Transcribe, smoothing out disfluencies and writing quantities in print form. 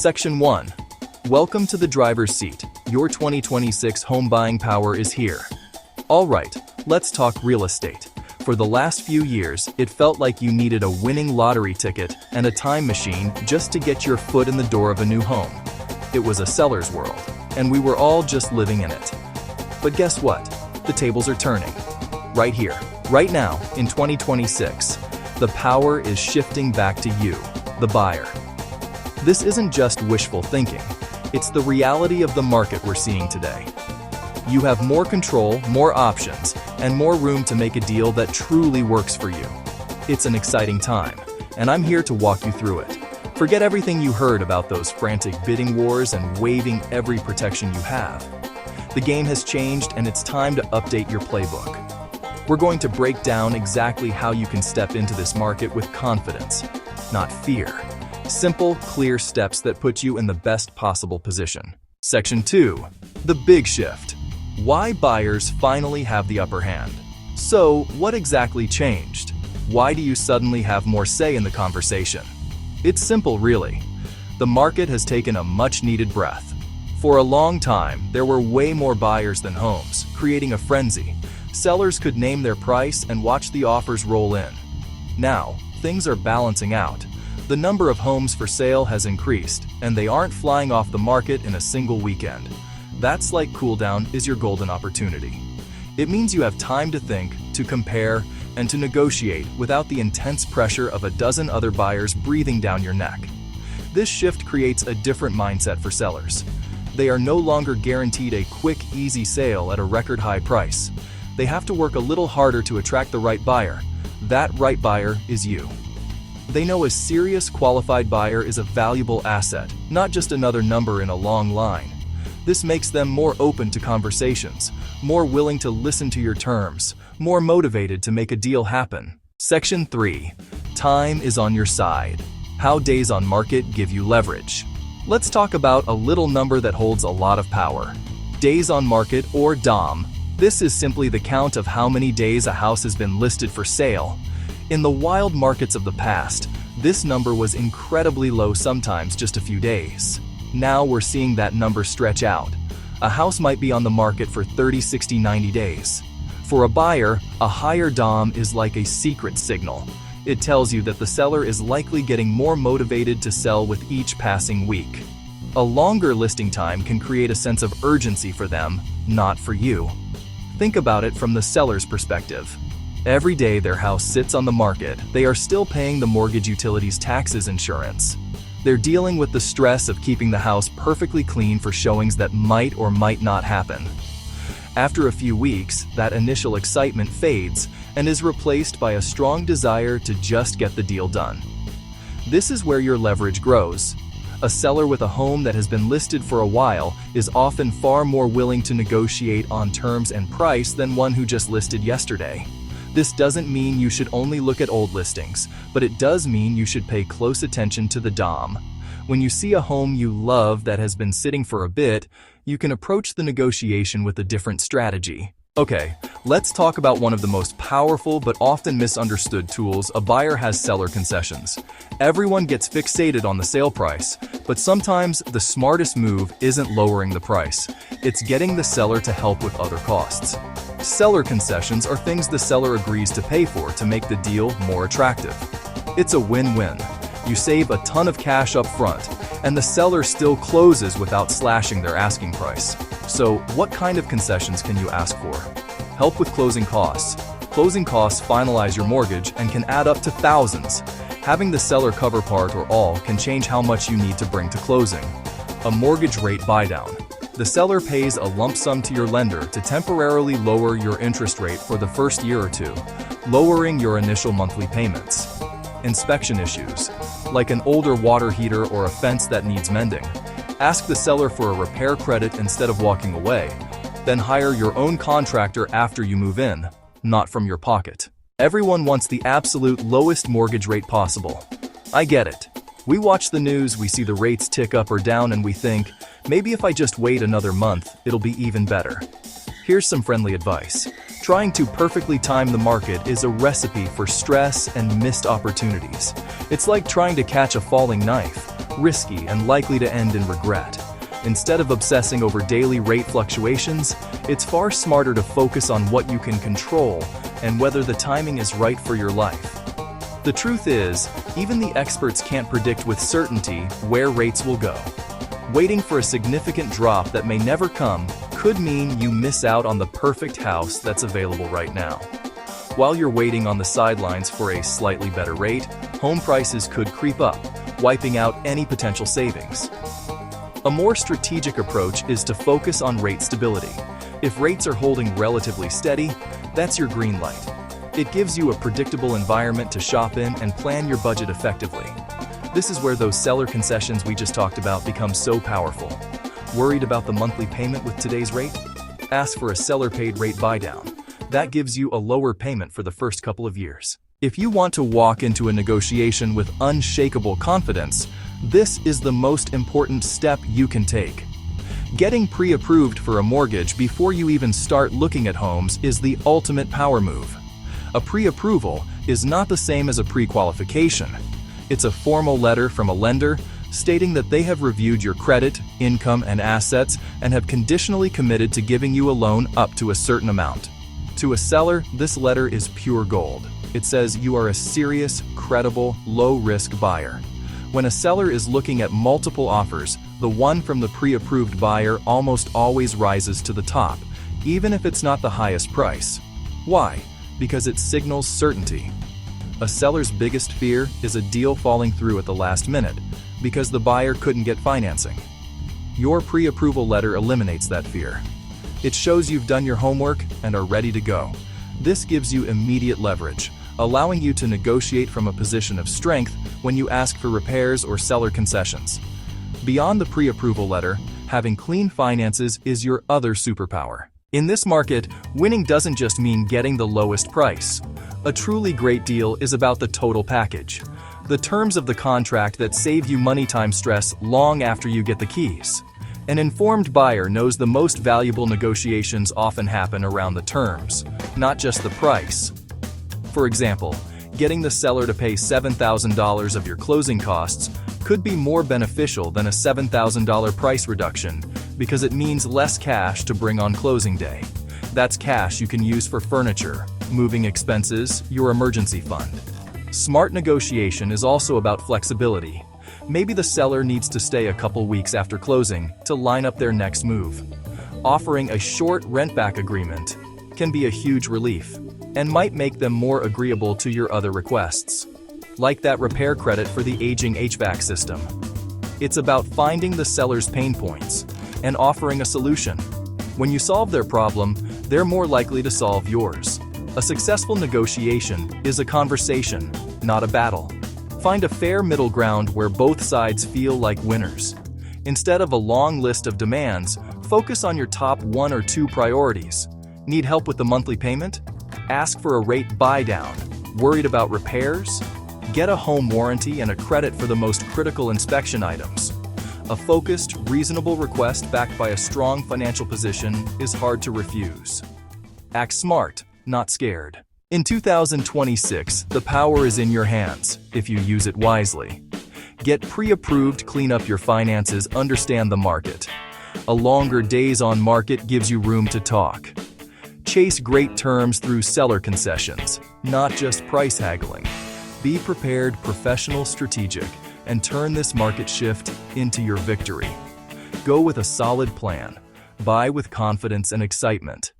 Section 1. Welcome to the driver's seat. Your 2026 home buying power is here. Alright, let's talk real estate. For the last few years, it felt like you needed a winning lottery ticket and a time machine just to get your foot in the door of a new home. It was a seller's world, and we were all just living in it. But guess what? The tables are turning. Right here, right now, in 2026, the power is shifting back to you, the buyer. This isn't just wishful thinking. It's the reality of the market we're seeing today. You have more control, more options, and more room to make a deal that truly works for you. It's an exciting time, and I'm here to walk you through it. Forget everything you heard about those frantic bidding wars and waiving every protection you have. The game has changed, and it's time to update your playbook. We're going to break down exactly how you can step into this market with confidence, not fear. Simple, clear steps that put you in the best possible position. Section 2. The big shift. Why buyers finally have the upper hand. So, what exactly changed? Why do you suddenly have more say in the conversation? It's simple, really. The market has taken a much-needed breath. For a long time, there were way more buyers than homes, creating a frenzy. Sellers could name their price and watch the offers roll in. Now, things are balancing out. The number of homes for sale has increased, and they aren't flying off the market in a single weekend. That's like cool down is your golden opportunity. It means you have time to think, to compare, and to negotiate without the intense pressure of a dozen other buyers breathing down your neck. This shift creates a different mindset for sellers. They are no longer guaranteed a quick, easy sale at a record high price. They have to work a little harder to attract the right buyer. That right buyer is you. They know a serious, qualified buyer is a valuable asset, not just another number in a long line. This makes them more open to conversations, more willing to listen to your terms, more motivated to make a deal happen. Section 3. Time is on your side. How days on market give you leverage. Let's talk about a little number that holds a lot of power. Days on market, or DOM. This is simply the count of how many days a house has been listed for sale. In the wild markets of the past, this number was incredibly low, sometimes just a few days. Now we're seeing that number stretch out. A house might be on the market for 30, 60, 90 days. For a buyer, a higher DOM is like a secret signal. It tells you that the seller is likely getting more motivated to sell with each passing week. A longer listing time can create a sense of urgency for them, not for you. Think about it from the seller's perspective. Every day their house sits on the market, they are still paying the mortgage, utilities, taxes, insurance. They're dealing with the stress of keeping the house perfectly clean for showings that might or might not happen. After a few weeks, that initial excitement fades and is replaced by a strong desire to just get the deal done. This is where your leverage grows. A seller with a home that has been listed for a while is often far more willing to negotiate on terms and price than one who just listed yesterday. This doesn't mean you should only look at old listings, but it does mean you should pay close attention to the DOM. When you see a home you love that has been sitting for a bit, you can approach the negotiation with a different strategy. Okay, let's talk about one of the most powerful but often misunderstood tools a buyer has: seller concessions. Everyone gets fixated on the sale price, but sometimes the smartest move isn't lowering the price. It's getting the seller to help with other costs. Seller concessions are things the seller agrees to pay for to make the deal more attractive. It's a win-win. You save a ton of cash up front, and the seller still closes without slashing their asking price. So, what kind of concessions can you ask for? Help with closing costs. Closing costs finalize your mortgage and can add up to thousands. Having the seller cover part or all can change how much you need to bring to closing. A mortgage rate buydown. The seller pays a lump sum to your lender to temporarily lower your interest rate for the first year or two, lowering your initial monthly payments. Inspection issues, like an older water heater or a fence that needs mending. Ask the seller for a repair credit instead of walking away. Then hire your own contractor after you move in, not from your pocket. Everyone wants the absolute lowest mortgage rate possible. I get it. We watch the news, we see the rates tick up or down, and we think, maybe if I just wait another month, it'll be even better. Here's some friendly advice. Trying to perfectly time the market is a recipe for stress and missed opportunities. It's like trying to catch a falling knife, risky and likely to end in regret. Instead of obsessing over daily rate fluctuations, it's far smarter to focus on what you can control and whether the timing is right for your life. The truth is, even the experts can't predict with certainty where rates will go. Waiting for a significant drop that may never come could mean you miss out on the perfect house that's available right now. While you're waiting on the sidelines for a slightly better rate, home prices could creep up, wiping out any potential savings. A more strategic approach is to focus on rate stability. If rates are holding relatively steady, that's your green light. It gives you a predictable environment to shop in and plan your budget effectively. This is where those seller concessions we just talked about become so powerful. Worried about the monthly payment with today's rate? Ask for a seller-paid rate buydown. That gives you a lower payment for the first couple of years. If you want to walk into a negotiation with unshakable confidence, this is the most important step you can take. Getting pre-approved for a mortgage before you even start looking at homes is the ultimate power move. A pre-approval is not the same as a pre-qualification. It's a formal letter from a lender stating that they have reviewed your credit, income, and assets and have conditionally committed to giving you a loan up to a certain amount. To a seller, this letter is pure gold. It says you are a serious, credible, low-risk buyer. When a seller is looking at multiple offers, the one from the pre-approved buyer almost always rises to the top, even if it's not the highest price. Why? Because it signals certainty. A seller's biggest fear is a deal falling through at the last minute, because the buyer couldn't get financing. Your pre-approval letter eliminates that fear. It shows you've done your homework and are ready to go. This gives you immediate leverage, allowing you to negotiate from a position of strength when you ask for repairs or seller concessions. Beyond the pre-approval letter, having clean finances is your other superpower. In this market, winning doesn't just mean getting the lowest price. A truly great deal is about the total package. The terms of the contract that save you money time stress long after you get the keys. An informed buyer knows the most valuable negotiations often happen around the terms, not just the price. For example, getting the seller to pay $7,000 of your closing costs could be more beneficial than a $7,000 price reduction because it means less cash to bring on closing day. That's cash you can use for furniture, moving expenses, your emergency fund. Smart negotiation is also about flexibility. Maybe the seller needs to stay a couple weeks after closing to line up their next move. Offering a short rent-back agreement can be a huge relief and might make them more agreeable to your other requests, like that repair credit for the aging HVAC system. It's about finding the seller's pain points and offering a solution. When you solve their problem, they're more likely to solve yours. A successful negotiation is a conversation, not a battle. Find a fair middle ground where both sides feel like winners. Instead of a long list of demands, focus on your top 1 or 2 priorities. Need help with the monthly payment? Ask for a rate buy-down. Worried about repairs? Get a home warranty and a credit for the most critical inspection items. A focused, reasonable request backed by a strong financial position is hard to refuse. Act smart, not scared. In 2026, the power is in your hands if you use it wisely. Get pre-approved, clean up your finances, understand the market. A longer days on market gives you room to talk. Chase great terms through seller concessions, not just price haggling. Be prepared, professional, strategic, and turn this market shift into your victory. Go with a solid plan. Buy with confidence and excitement.